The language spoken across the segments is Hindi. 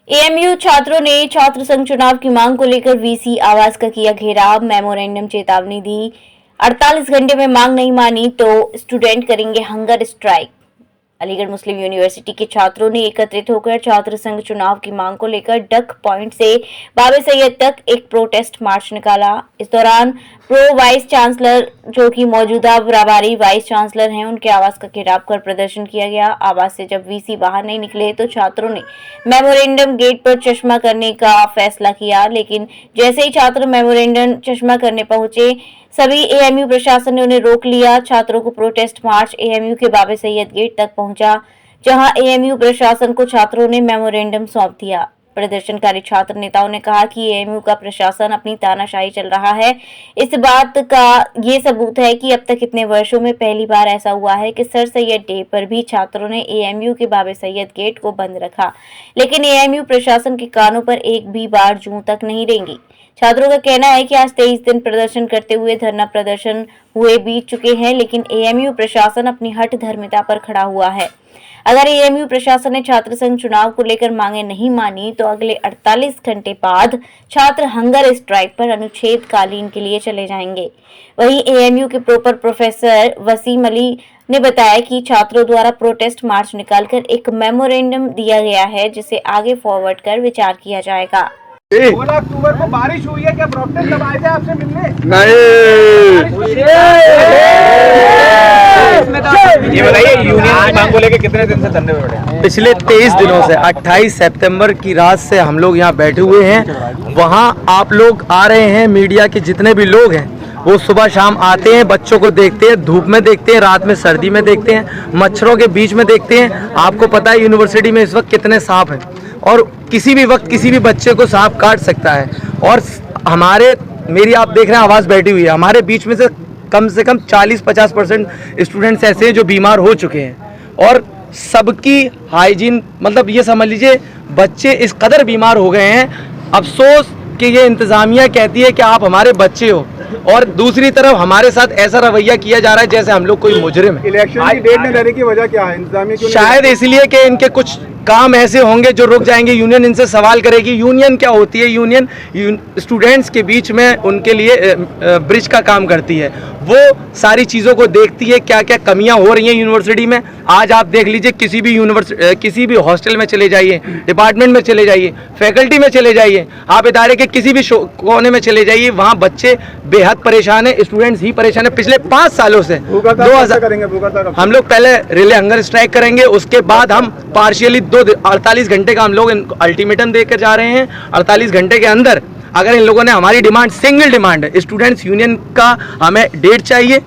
एएमयू छात्रों ने छात्र संघ चुनाव की मांग को लेकर वीसी आवास का किया घेराव, मेमोरेंडम चेतावनी दी। 48 घंटे में मांग नहीं मानी तो स्टूडेंट करेंगे हंगर स्ट्राइक। अलीगढ़ मुस्लिम यूनिवर्सिटी के छात्रों ने एकत्रित होकर छात्र संघ चुनाव की मांग को लेकर डक पॉइंट से बाबे सैयद तक एक प्रोटेस्ट मार्च निकाला। इस दौरान प्रो वाइस चांसलर, जो कि मौजूदा प्रभारी वाइस चांसलर हैं, उनके आवास का घेराव कर प्रदर्शन किया गया। आवास से जब वीसी बाहर नहीं निकले तो छात्रों ने मेमोरेंडम गेट पर चश्मा करने का फैसला किया, लेकिन जैसे ही छात्र मेमोरेंडम चश्मा करने पहुंचे, सभी एएमयू प्रशासन ने उन्हें रोक लिया। छात्रों को प्रोटेस्ट मार्च एएमयू के बाबे सैयद गेट तक पहुंचा, जहां एएमयू प्रशासन को छात्रों ने मेमोरेंडम सौंप दिया। प्रदर्शनकारी छात्र नेताओं ने कहा कि एएमयू का प्रशासन अपनी तानाशाही चल रहा है। इस बात का ये सबूत है कि अब तक इतने वर्षों में पहली बार ऐसा हुआ है कि सर सैयद डे पर भी छात्रों ने एएमयू के बाबे सैयद गेट को बंद रखा, लेकिन एएमयू प्रशासन के कानों पर एक भी बार जूं तक नहीं रेंगी। छात्रों का कहना है कि आज 23 दिन प्रदर्शन करते हुए धरना प्रदर्शन हुए बीत चुके हैं, लेकिन एएमयू प्रशासन अपनी हठ धर्मिता पर खड़ा हुआ है। अगर एएमयू प्रशासन ने छात्र संघ चुनाव को लेकर मांगे नहीं मानी तो अगले 48 घंटे बाद छात्र हंगर स्ट्राइक पर अनुच्छेदकालीन के लिए चले जाएंगे। वहीं एएमयू के प्रोफेसर वसीम अली ने बताया कि छात्रों द्वारा प्रोटेस्ट मार्च निकालकर एक मेमोरेंडम दिया गया है, जिसे आगे फॉरवर्ड कर विचार किया जाएगा। 16 अक्टूबर को बारिश हुई है, क्या प्रॉक्टर जब आए थे आपसे मिलने? नहीं। ये बताइए, यूनियन की मांग को लेकर कितने दिन से धरने पे बैठे हैं? पिछले 23 दिनों से 28 सितंबर की रात से हम लोग यहाँ बैठे हुए हैं। वहाँ आप लोग आ रहे हैं, मीडिया के जितने भी लोग हैं वो सुबह शाम आते हैं, बच्चों को देखते हैं, धूप में देखते हैं, रात में सर्दी में देखते हैं, मच्छरों के बीच में देखते हैं। आपको पता है यूनिवर्सिटी में इस वक्त कितने सांप हैं और किसी भी वक्त किसी भी बच्चे को सांप काट सकता है। और मेरी आप देख रहे हैं आवाज़ बैठी हुई है, हमारे बीच में से कम 40-50% स्टूडेंट्स ऐसे हैं जो बीमार हो चुके हैं और सबकी हाइजीन, मतलब ये समझ लीजिए बच्चे इस कदर बीमार हो गए हैं। अफसोस कि ये इंतज़ामिया कहती है कि आप हमारे बच्चे हो, और दूसरी तरफ हमारे साथ ऐसा रवैया किया जा रहा है जैसे हम लोग कोई मुजरिम है। इलेक्शन की डेट न लेने की वजह क्या है? इंतजामिया क्यों? शायद इसलिए कि इनके कुछ काम ऐसे होंगे जो रुक जाएंगे। यूनियन इनसे सवाल करेगी। यूनियन क्या होती है? यूनियन स्टूडेंट्स के बीच में उनके लिए ब्रिज का काम करती है। वो सारी चीज़ों को देखती है, क्या क्या कमियां हो रही हैं यूनिवर्सिटी में। आज आप देख लीजिए, किसी भी हॉस्टल में चले जाइए, डिपार्टमेंट में चले जाइए, फैकल्टी में चले जाइए, आप इदारे के किसी भी कोने में चले जाइए, वहाँ बच्चे बेहद परेशान है, स्टूडेंट्स ही परेशान है। पिछले 5 सालों से 2000 हम लोग पहले रिले हंगर स्ट्राइक करेंगे, उसके बाद हम पार्शियली 48 घंटे का हम लोग अल्टीमेटम देकर जा रहे हैं। 48 घंटे के अंदर अगर इन लोगों ने हमारी डिमांड, सिंगल डिमांड है, स्टूडेंट्स यूनियन का हमें डेट चाहिए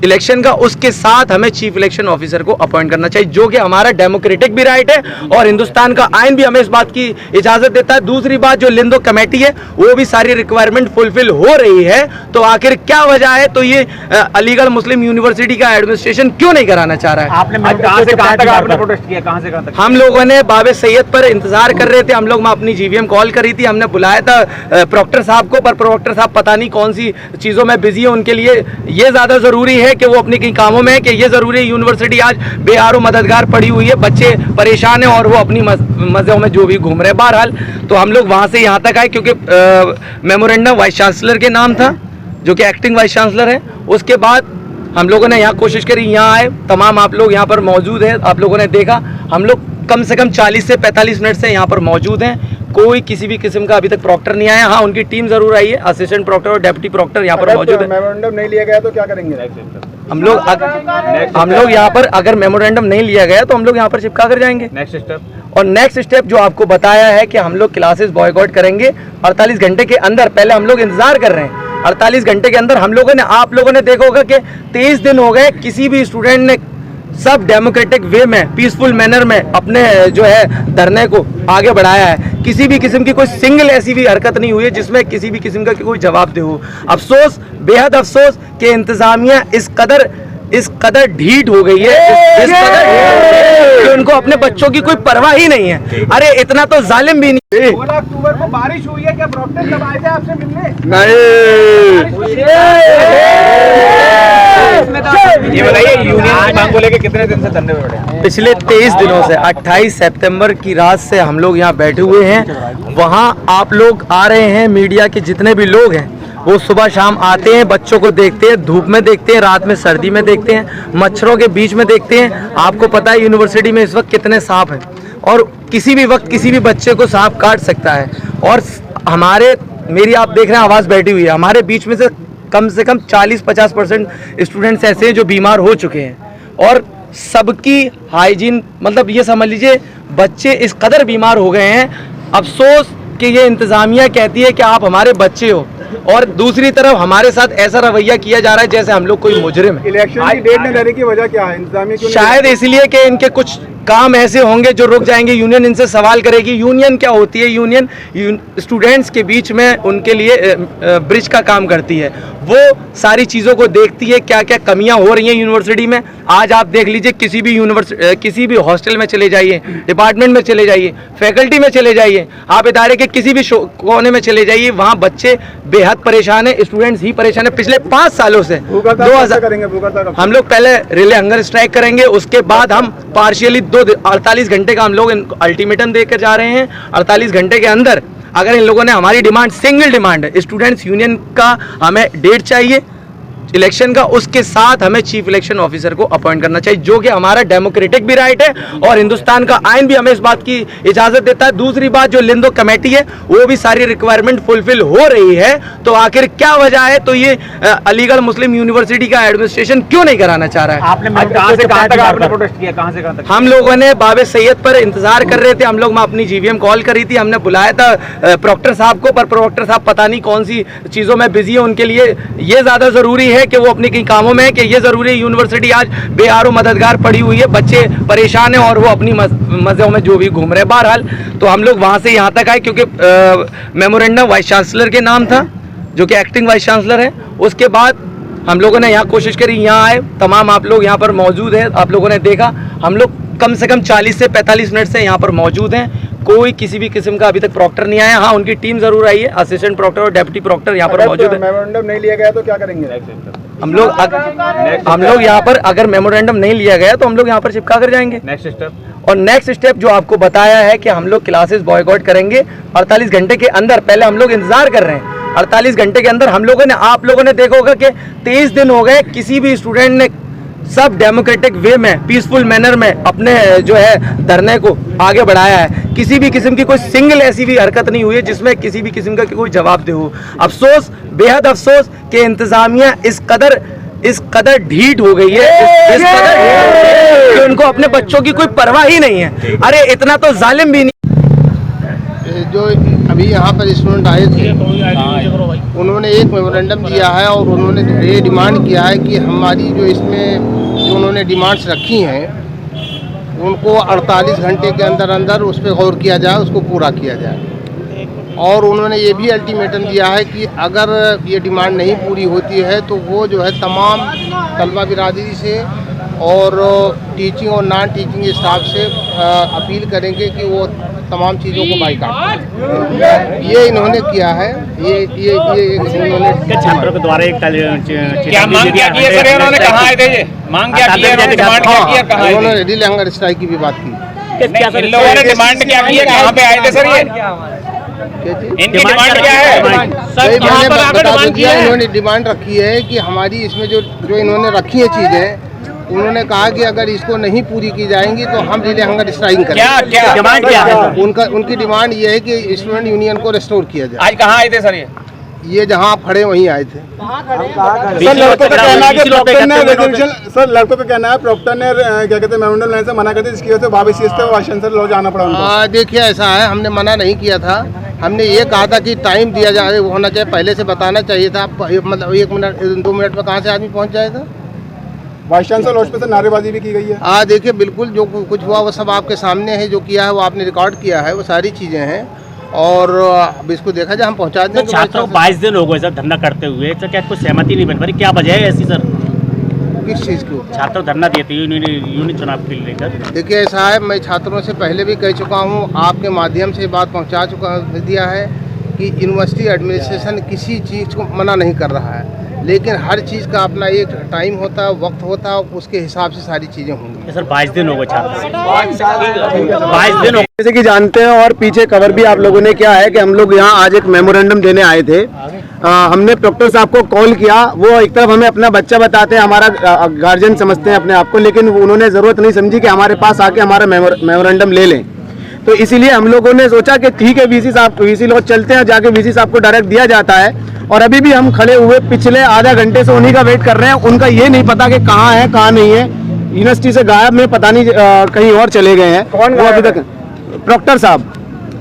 इलेक्शन का, उसके साथ हमें चीफ इलेक्शन ऑफिसर को अपॉइंट करना चाहिए, जो कि हमारा डेमोक्रेटिक भी राइट है और हिंदुस्तान का आइन भी हमें इस बात की इजाजत देता है। दूसरी बात, जो लिंदो कमेटी है वो भी सारी रिक्वायरमेंट फुलफिल हो रही है, तो आखिर क्या वजह है? तो ये अलीगढ़ मुस्लिम यूनिवर्सिटी का एडमिनिस्ट्रेशन क्यों नहीं कराना चाह रहा है? आपने कहां से कहां तक आपने प्रोटेस्ट किया? कहां से कहां तक? हम लोगों ने बाबे सैयद पर इंतजार कर रहे थे। हम लोग अपनी जीवीएम कॉल करी थी, हमने बुलाया था प्रॉक्टर साहब को, पर प्रॉक्टर साहब पता नहीं कौन सी चीजों में बिजी है। उनके लिए ये ज्यादा जरूरी है कि वो अपनी कई कामों में है, कि ये जरूरी है। यूनिवर्सिटी आज बेहारो मददगार पड़ी हुई है, बच्चे परेशान हैं और वो अपनी मज़ों में जो भी घूम रहे हैं। बहरहाल तो हम लोग वहाँ से यहाँ तक आए क्योंकि मेमोरेंडम वाइस चांसलर के नाम था, जो कि एक्टिंग वाइस चांसलर है। उसके बाद हम लोगों ने यहाँ कोशिश करी, यहाँ आए, तमाम आप लोग यहाँ पर मौजूद हैं, आप लोगों ने देखा। हम लोग कम से कम 40 से 45 मिनट से यहाँ पर मौजूद हैं। कोई किसी भी किस्म का अभी तक प्रॉक्टर नहीं आया। हाँ, उनकी टीम जरूर आई है, असिस्टेंट प्रॉक्टर और डेप्टी प्रॉक्टर यहाँ पर मौजूद है। मेमोरेंडम नहीं लिया गया तो क्या करेंगे? हम लोग यहाँ पर अगर मेमोरेंडम नहीं लिया गया तो हम लोग यहाँ पर चिपका कर जाएंगे। नेक्स्ट स्टेप, और नेक्स्ट स्टेप जो आपको बताया है कि हम लोग क्लासेस बॉयकॉट करेंगे 48 घंटे के अंदर। पहले हम लोग इंतजार कर रहे हैं, 48 घंटे के अंदर हम लोगों ने, आप लोगों ने देखा होगा कि 23 दिन हो गए, किसी भी स्टूडेंट ने सब डेमोक्रेटिक वे में, पीसफुल मैनर में अपने जो है धरने को आगे बढ़ाया है। किसी भी किस्म की कोई सिंगल ऐसी भी हरकत नहीं हुई है जिसमें किसी भी किस्म का कोई जवाब दे हो। अफसोस, बेहद अफसोस कि इंतजामिया इस कदर ढीठ हो गई है, इस कदर कि उनको अपने बच्चों की कोई परवाह ही नहीं है। अरे इतना तो जालिम भी नहीं। 16 अक्टूबर को बारिश हुई है, क्या प्रॉक्टर जब आए थे आपसे मिलने? नहीं। ये बताइए यूनियन की मांग को लेकर कितने दिन से धरने पे बैठे हैं? पिछले 23 दिनों से 28 सितंबर की रात से हम लोग यहाँ बैठे हुए हैं। वहाँ आप लोग आ रहे हैं, मीडिया के जितने भी लोग हैं वो सुबह शाम आते हैं, बच्चों को देखते हैं, धूप में देखते हैं, रात में सर्दी में देखते हैं, मच्छरों के बीच में देखते हैं। आपको पता है यूनिवर्सिटी में इस वक्त कितने सांप हैं और किसी भी वक्त किसी भी बच्चे को सांप काट सकता है। और हमारे मेरी आप देख रहे हैं आवाज़ बैठी हुई है, हमारे बीच में से कम 40-50% स्टूडेंट्स ऐसे हैं जो बीमार हो चुके हैं और सबकी हाइजीन मतलब ये समझ लीजिए बच्चे इस कदर बीमार हो गए हैं। अफसोस कि ये इंतज़ामिया कहती है कि आप हमारे बच्चे हो और दूसरी तरफ हमारे साथ ऐसा रवैया किया जा रहा है जैसे हम लोग कोई मुजरिम है। इलेक्शन की डेट न देने की वजह क्या है? इंतजामिया क्यों नहीं? शायद इसलिए कि इनके कुछ काम ऐसे होंगे जो रुक जाएंगे। यूनियन इनसे सवाल करेगी। यूनियन क्या होती है? यूनियन स्टूडेंट्स के बीच में उनके लिए ब्रिज का काम करती है। वो सारी चीज़ों को देखती है क्या क्या कमियां हो रही हैं यूनिवर्सिटी में। आज आप देख लीजिए किसी भी हॉस्टल में चले जाइए, डिपार्टमेंट में चले जाइए, फैकल्टी में चले जाइए, आप इदारे के किसी भी कोने में चले जाइए, वहाँ बच्चे बेहद परेशान है, स्टूडेंट्स ही परेशान है। पिछले 5 सालों से 2000 करेंगे हम लोग पहले रिले हंगर स्ट्राइक करेंगे, उसके बाद हम पार्शियली 48 घंटे का हम लोग अल्टीमेटम देकर जा रहे हैं। 48 घंटे के अंदर अगर इन लोगों ने हमारी डिमांड, सिंगल डिमांड है स्टूडेंट्स यूनियन का, हमें डेट चाहिए इलेक्शन का, उसके साथ हमें चीफ इलेक्शन ऑफिसर को अपॉइंट करना चाहिए, जो कि हमारा डेमोक्रेटिक भी राइट है और हिंदुस्तान का आइन भी हमें इस बात की इजाजत देता है। दूसरी बात, जो लिंदो कमेटी है वो भी सारी रिक्वायरमेंट फुलफिल हो रही है, तो आखिर क्या वजह है? तो ये अलीगढ़ मुस्लिम यूनिवर्सिटी का एडमिनिस्ट्रेशन क्यों नहीं कराना चाह रहा है? आपने कहां से कहां तक आपने प्रोटेस्ट किया? कहां से कहां तक? हम लोगों ने बाबे सैयद पर इंतजार कर रहे थे। हम लोग अपनी जीवीएम कॉल करी थी, हमने बुलाया था प्रॉक्टर साहब को, पर प्रॉक्टर साहब पता नहीं कौन सी चीज़ों में बिजी है। उनके लिए ये ज़्यादा ज़रूरी है कि वो अपनी कई कामों में है कि ये ज़रूरी है। यूनिवर्सिटी आज बेहारो मददगार पड़ी हुई है, बच्चे परेशान हैं और वो अपनी मज़ों में जो भी घूम रहे हैं। बहरहाल तो हम लोग वहाँ से यहाँ तक आए क्योंकि मेमोरेंडम वाइस चांसलर के नाम था, जो कि एक्टिंग वाइस चांसलर है। उसके बाद हम लोगों ने यहाँ कोशिश करी, यहाँ आए, तमाम आप लोग यहाँ पर मौजूद हैं, आप लोगों ने देखा। हम लोग कम से कम 40 से 45 मिनट से यहाँ पर मौजूद हैं। कोई किसी भी किस्म का अभी तक प्रॉक्टर नहीं आया। हाँ, उनकी टीम जरूर आई है, असिस्टेंट प्रॉक्टर और डेप्यूटी प्रॉक्टर यहाँ पर मौजूद है। मेमोरेंडम नहीं लिया गया तो क्या करेंगे? हम लोग यहाँ पर अगर मेमोरेंडम नहीं लिया गया तो हम लोग यहाँ पर चिपका कर जाएंगे। Next step? और नेक्स्ट स्टेप जो आपको बताया है कि हम लोग क्लासेस बॉयकॉट करेंगे 48 घंटे के अंदर। पहले हम लोग इंतजार कर रहे हैं, 48 घंटे के अंदर हम लोगों ने, आप लोगों ने देखा होगा कि 23 दिन हो गए, किसी भी स्टूडेंट ने सब डेमोक्रेटिक वे में, पीसफुल मैनर में अपने जो है धरने को आगे बढ़ाया है। किसी भी किस्म की कोई सिंगल ऐसी भी हरकत नहीं हुई है जिसमें किसी भी किस्म का कोई जवाब दे हो। अफसोस, बेहद अफसोस कि इंतजामिया इस कदर ढीठ हो गई है, इस कदर कि उनको अपने बच्चों की कोई परवाह ही नहीं है। अरे इतना तो जालिम भी नहीं। जो अभी यहाँ पर स्टूडेंट आए थे, उन्होंने एक मेमोरेंडम दिया है और उन्होंने ये डिमांड किया है कि हमारी जो इसमें जो उन्होंने डिमांड्स रखी हैं उनको 48 घंटे के अंदर अंदर उस पर गौर किया जाए, उसको पूरा किया जाए। और उन्होंने ये भी अल्टीमेटम दिया है कि अगर ये डिमांड नहीं पूरी होती है तो वो जो है तमाम तलबा बिरादरी से और टीचिंग और नॉन टीचिंग स्टाफ से अपील करेंगे कि वो तमाम चीज़ों को बाइकाट। ये इन्होंने किया है। ये इन्होंने छात्रों के द्वारा एक क्या मांग क्या की है सर? उन्होंने कहाँ आए थे? ये मांग क्या की है? उन्होंने डिमांड क्या की है? कहाँ आए थे? उन्होंने रिले हंगर स्ट्राइक की भी बात की। इन लोगों ने डिमांड क्या की है? कहाँ पे आए थे सर? ये इनकी डिमांड क्या है? इन्होंने डिमांड रखी है कि हमारी इसमें जो इन्होंने रखी है चीज़ें, उन्होंने कहा कि अगर इसको नहीं पूरी की जाएंगी तो हम रिले हंगर स्ट्राइक करेंगे। क्या डिमांड क्या है? उनकी डिमांड ये है कि स्टूडेंट यूनियन को रेस्टोर किया जाए। आज कहाँ आए थे सर? ये जहाँ आप खड़े वहीं आए थे। सर लड़कों का कहना है कि प्रॉक्टर ने रेजोल्यूशन, सर लड़कों का कहना है प्रॉक्टर ने क्या कहते हैं मेमोरेंडम लेने से मना कर दिया, जिसकी वजह से बाबी सीएस पे वाइस चांसलर लो जाना पड़ा उनको। देखिए ऐसा है, हमने मना नहीं किया था। हमने ये कहा था कि टाइम दिया जाए, होना चाहिए, पहले से बताना चाहिए था। मतलब 1 मिनट 2 मिनट में कहाँ से आदमी पहुँच जाएगा। वाइस चांसलर लॉज पे से नारेबाजी भी की गई है। देखिए बिल्कुल जो कुछ हुआ वो सब आपके सामने है, जो किया है वो आपने रिकॉर्ड किया है, वो सारी चीज़ें हैं और अब इसको देखा जाए, हम पहुंचा देंगे। तो छात्रों को 22 दिन हो गए सर धरना करते हुए, तो क्या कोई सहमति नहीं बन पा रही? क्या वजह है ऐसी सर? किस चीज़ की? छात्र धरना दिए थे यूनियन चुनाव के लेकर। देखिए ऐसा है, मैं छात्रों से पहले भी कह चुका हूँ, आपके माध्यम से बात दिया है कि यूनिवर्सिटी एडमिनिस्ट्रेशन किसी चीज़ को मना नहीं कर रहा है। लेकिन हर चीज़ का अपना एक टाइम होता है, वक्त होता है, उसके हिसाब से सारी चीज़ें होंगी। सर 22 दिन हो गए छात्र 22 दिन हो जैसे कि जानते हैं और पीछे कवर भी आप लोगों ने क्या है कि हम लोग यहाँ आज एक मेमोरेंडम देने आए थे। हमने प्रोक्टर साहब को कॉल किया, वो एक तरफ हमें अपना बच्चा बताते हैं, हमारा गार्जियन समझते हैं अपने आप को, लेकिन उन्होंने ज़रूरत नहीं समझी कि हमारे पास आके हमारा मेमोरेंडम ले लें। तो इसीलिए हम लोगों ने सोचा कि ठीक है वीसी लोग चलते हैं, जाके वीसी साहब को डायरेक्ट दिया जाता है। और अभी भी हम खड़े हुए पिछले आधा घंटे से उन्हीं का वेट कर रहे हैं। उनका ये नहीं पता कि कहाँ है कहाँ नहीं है, यूनिवर्सिटी से गायब में पता नहीं कहीं और चले गए हैं। कौन वो अभी तक प्रोक्टर साहब,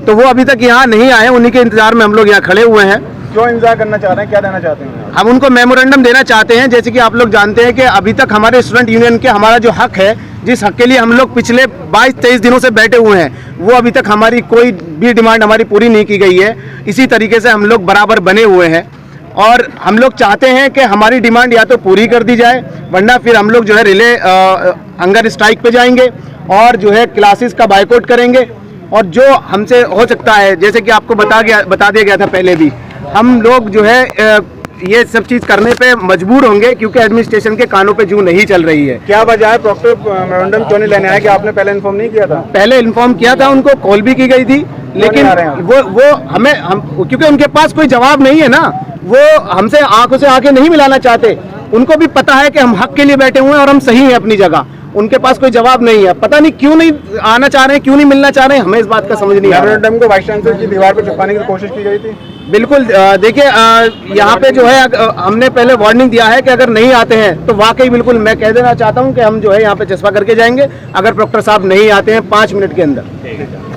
तो वो अभी तक यहाँ नहीं आए, उन्हीं के इंतजार में हम लोग यहाँ खड़े हुए हैं। क्यों इंतजार करना चाह रहे हैं, क्या देना चाहते हैं? हम उनको मेमोरेंडम देना चाहते हैं। जैसे कि आप लोग जानते हैं कि अभी तक हमारे स्टूडेंट यूनियन के हमारा जो हक है, जिस हक के लिए हम लोग पिछले 22-23 दिनों से बैठे हुए हैं, वो अभी तक हमारी कोई भी डिमांड हमारी पूरी नहीं की गई है। इसी तरीके से हम लोग बराबर बने हुए हैं और हम लोग चाहते हैं कि हमारी डिमांड या तो पूरी कर दी जाए, वरना फिर हम लोग जो है रिले हंगर स्ट्राइक पे जाएंगे और जो है क्लासेस का बायकॉट करेंगे। और जो हमसे हो सकता है, जैसे कि आपको बता दिया गया था पहले भी, हम लोग जो है ये सब चीज़ करने पे मजबूर होंगे क्योंकि एडमिनिस्ट्रेशन के कानों पे जू नहीं चल रही है। क्या वजह है प्रॉक्टर मेमोरेंडम क्यों नहीं लेने आए? कि आपने पहले इन्फॉर्म नहीं किया था? पहले इन्फॉर्म किया था, उनको कॉल भी की गई थी, लेकिन वो हमें क्योंकि उनके पास कोई जवाब नहीं है ना, वो हमसे आंखों से आंखें नहीं मिलाना चाहते। उनको भी पता है कि हम हक के लिए बैठे हुए हैं और हम सही हैं अपनी जगह, उनके पास कोई जवाब नहीं है। पता नहीं क्यों नहीं आना चाह रहे हैं, क्यों नहीं मिलना चाह रहे हैं, हमें इस बात का समझ नहीं आ रहा। मेमोरेंडम को वाइस चांसलर की दीवार पर चिपकाने की कोशिश की गई थी। बिल्कुल, देखिए यहाँ पे जो है हमने पहले वार्निंग दिया है कि अगर नहीं आते हैं तो वाकई बिल्कुल मैं कह देना चाहता हूँ कि हम जो है यहाँ पे चस्पा करके जाएंगे, अगर प्रोक्टर साहब नहीं आते हैं 5 मिनट के अंदर।